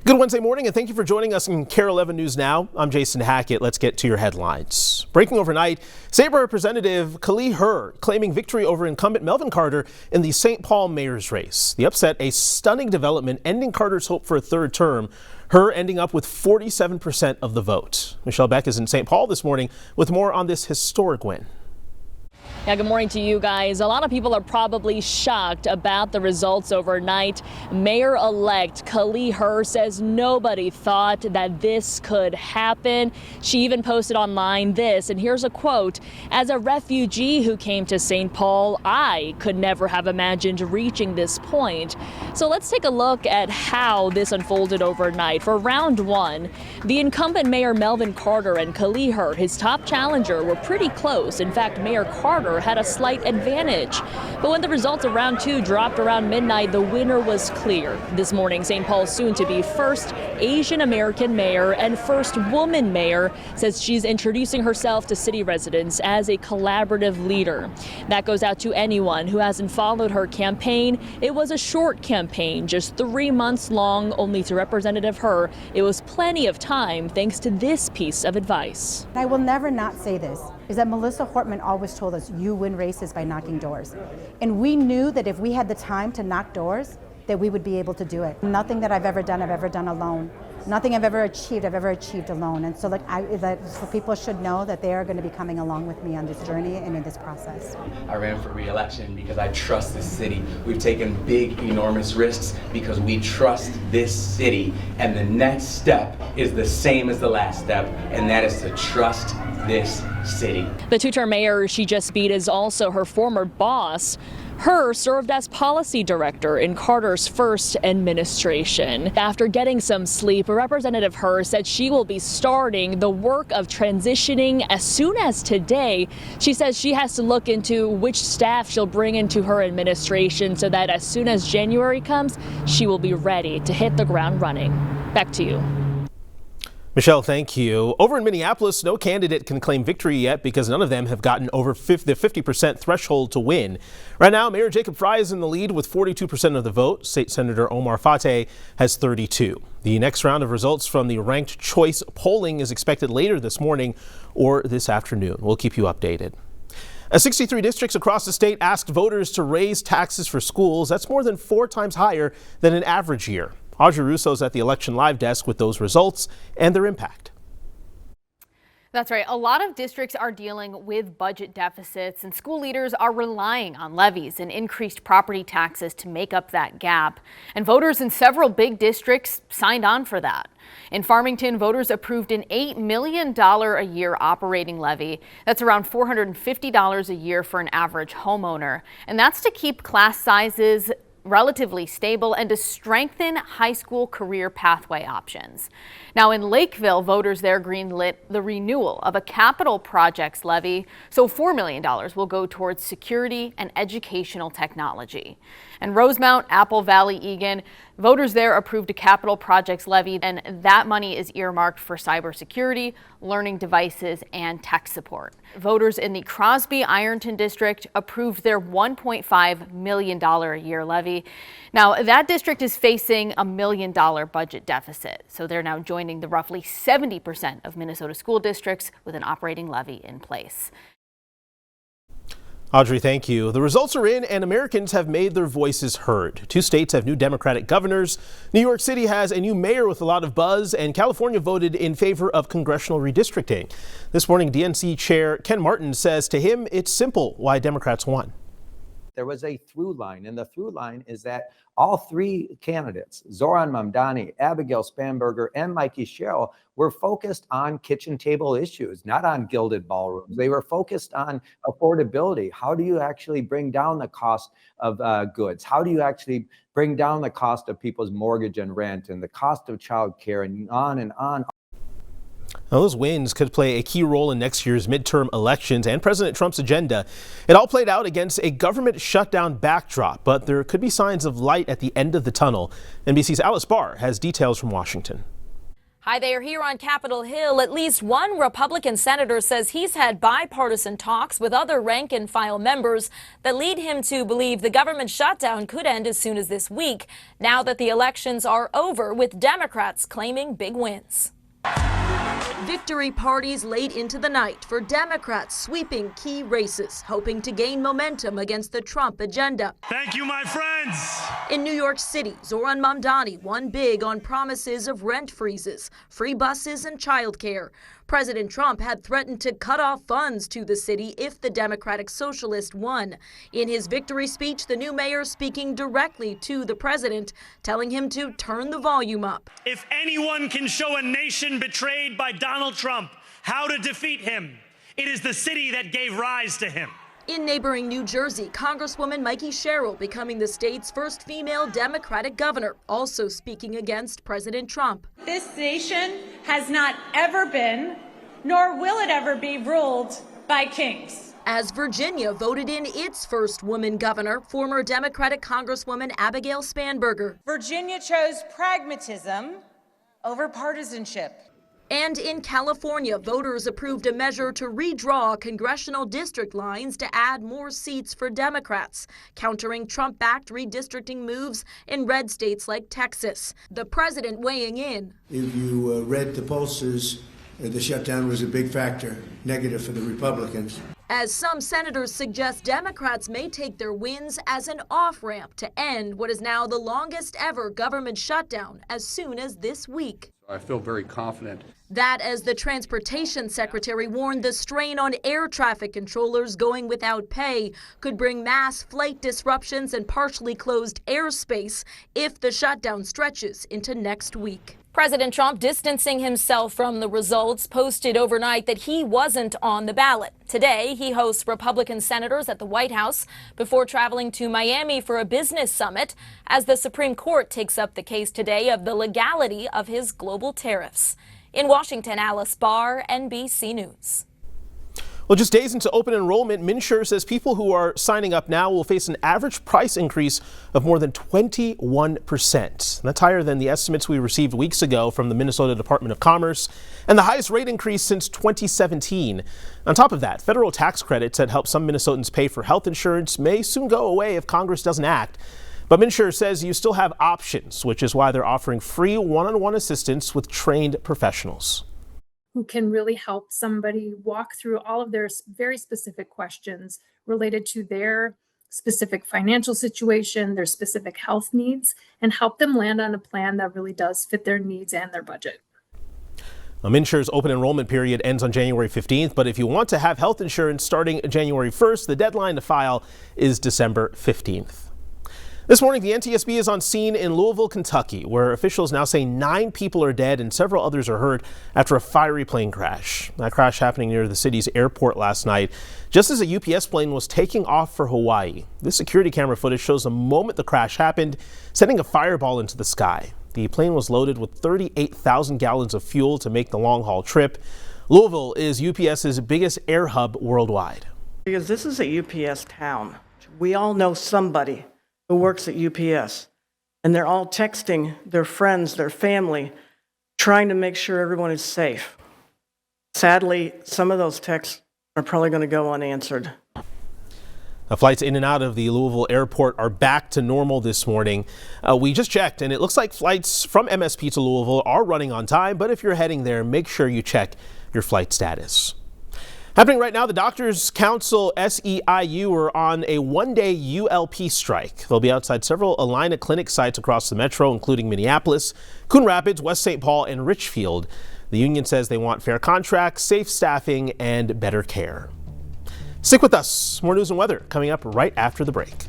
Good Wednesday morning, and thank you for joining us in KARE 11 News Now. I'm Jason Hackett. Let's get to your headlines. Breaking overnight, State Representative Kali Herr claiming victory over incumbent Melvin Carter in the St. Paul mayor's race. The upset, a stunning development, ending Carter's hope for a third term. Herr ending up with 47% of the vote. Michelle Beck is in St. Paul this morning with more on this historic win. Yeah, good morning to you guys. A lot of people are probably shocked about the results overnight. Mayor-elect Kali Herr says nobody thought that this could happen. She even posted online this, and here's a quote: "As a refugee who came to St. Paul, I could never have imagined reaching this point." So let's take a look at how this unfolded overnight. For round one, the incumbent Mayor Melvin Carter and Kali Herr, his top challenger, were pretty close. In fact, Mayor Carter had a slight advantage. But when the results of round two dropped around midnight, the winner was clear. This morning, St. Paul's soon-to-be first Asian American mayor and first woman mayor says she's introducing herself to city residents as a collaborative leader. That goes out to anyone who hasn't followed her campaign. It was a short campaign, just 3 months long, only to Representative Herr. It was plenty of time thanks to this piece of advice. I will never not say this, is that Melissa Hortman always told us, you win races by knocking doors. And we knew that if we had the time to knock doors, that we would be able to do it. Nothing that I've ever done alone. Nothing I've ever achieved alone. And so so people should know that they are going to be coming along with me on this journey and in this process. I ran for re-election because I trust this city. We've taken big, enormous risks because we trust this city. And the next step is the same as the last step, and that is to trust this city. The two-term mayor she just beat is also her former boss. Herr served as policy director in Carter's first administration. After getting some sleep, Representative Herr said she will be starting the work of transitioning as soon as today. She says she has to look into which staff she'll bring into her administration so that as soon as January comes, she will be ready to hit the ground running. Back to you. Michelle, thank you. Over in Minneapolis, no candidate can claim victory yet because none of them have gotten over the 50% threshold to win. Right now, Mayor Jacob Frey is in the lead with 42% of the vote. State Senator Omar Fateh has 32. The next round of results from the ranked choice polling is expected later this morning or this afternoon. We'll keep you updated. 63 districts across the state asked voters to raise taxes for schools. That's more than 4 times higher than an average year. Audrey Russo's at the Election Live desk with those results and their impact. That's right. A lot of districts are dealing with budget deficits, and school leaders are relying on levies and increased property taxes to make up that gap. And voters in several big districts signed on for that. In Farmington, voters approved an $8 million a year operating levy. That's around $450 a year for an average homeowner. And that's to keep class sizes relatively stable and to strengthen high school career pathway options. Now in Lakeville, voters there greenlit the renewal of a capital projects levy, so $4 million will go towards security and educational technology. And Rosemount, Apple Valley, Eagan, voters there approved a capital projects levy, and that money is earmarked for cybersecurity, learning devices, and tech support. Voters in the Crosby Ironton district approved their $1.5 million a year levy. Now, that district is facing a $1 million budget deficit, so they're now joining the roughly 70% of Minnesota school districts with an operating levy in place. Audrey, thank you. The results are in and Americans have made their voices heard. 2 states have new Democratic governors. New York City has a new mayor with a lot of buzz, and California voted in favor of congressional redistricting. This morning, DNC Chair Ken Martin says to him it's simple why Democrats won. There was a through line, and the through line is that all 3 candidates, Zohran Mamdani, Abigail Spanberger, and Mikey Sherrill, were focused on kitchen table issues, not on gilded ballrooms. They were focused on affordability. How do you actually bring down the cost of goods? How do you actually bring down the cost of people's mortgage and rent and the cost of childcare, and on and on? Now, those wins could play a key role in next year's midterm elections and President Trump's agenda. It all played out against a government shutdown backdrop, but there could be signs of light at the end of the tunnel. NBC's Alice Barr has details from Washington. Hi there. Here on Capitol Hill, at least one Republican senator says he's had bipartisan talks with other rank-and-file members that lead him to believe the government shutdown could end as soon as this week, now that the elections are over, with Democrats claiming big wins. Victory parties late into the night for Democrats sweeping key races, hoping to gain momentum against the Trump agenda. Thank you, my friends. In New York City, Zohran Mamdani won big on promises of rent freezes, free buses, and childcare. President Trump had threatened to cut off funds to the city if the Democratic Socialist won. In his victory speech, the new mayor speaking directly to the president, telling him to turn the volume up. If anyone can show a nation betrayed by Donald Trump how to defeat him, it is the city that gave rise to him. In neighboring New Jersey, Congresswoman Mikey Sherrill becoming the state's first female Democratic governor, also speaking against President Trump. This nation has not ever been, nor will it ever be, ruled by kings. As Virginia voted in its first woman governor, former Democratic Congresswoman Abigail Spanberger. Virginia chose pragmatism over partisanship. And in California, voters approved a measure to redraw congressional district lines to add more seats for Democrats, countering Trump-backed redistricting moves in red states like Texas. The president weighing in. If you read the pollsters, the shutdown was a big factor, negative for the Republicans. As some senators suggest, Democrats may take their wins as an off-ramp to end what is now the longest ever government shutdown as soon as this week. I feel very confident. That, as the transportation secretary warned, the strain on air traffic controllers going without pay could bring mass flight disruptions and partially closed airspace if the shutdown stretches into next week. President Trump distancing himself from the results, posted overnight that he wasn't on the ballot. Today, he hosts Republican senators at the White House before traveling to Miami for a business summit as the Supreme Court takes up the case today of the legality of his global tariffs. In Washington, Alice Barr, NBC News. Well, just days into open enrollment, MNsure says people who are signing up now will face an average price increase of more than 21%. That's higher than the estimates we received weeks ago from the Minnesota Department of Commerce, and the highest rate increase since 2017. On top of that, federal tax credits that help some Minnesotans pay for health insurance may soon go away if Congress doesn't act. But MNsure says you still have options, which is why they're offering free one-on-one assistance with trained professionals who can really help somebody walk through all of their very specific questions related to their specific financial situation, their specific health needs, and help them land on a plan that really does fit their needs and their budget. MNsure's open enrollment period ends on January 15th, but if you want to have health insurance starting January 1st, the deadline to file is December 15th. This morning, the NTSB is on scene in Louisville, Kentucky, where officials now say 9 people are dead and several others are hurt after a fiery plane crash. That crash happening near the city's airport last night, just as a UPS plane was taking off for Hawaii. This security camera footage shows the moment the crash happened, sending a fireball into the sky. The plane was loaded with 38,000 gallons of fuel to make the long-haul trip. Louisville is UPS's biggest air hub worldwide. Because this is a UPS town. We all know somebody who works at UPS, and they're all texting their friends, their family, trying to make sure everyone is safe. Sadly, some of those texts are probably going to go unanswered. Flights in and out of the Louisville airport are back to normal this morning. We just checked, and it looks like flights from MSP to Louisville are running on time, but if you're heading there, make sure you check your flight status. Happening right now, the Doctors Council SEIU are on a one-day ULP strike. They'll be outside several Allina clinic sites across the metro, including Minneapolis, Coon Rapids, West St. Paul, and Richfield. The union says they want fair contracts, safe staffing, and better care. Stick with us. More news and weather coming up right after the break.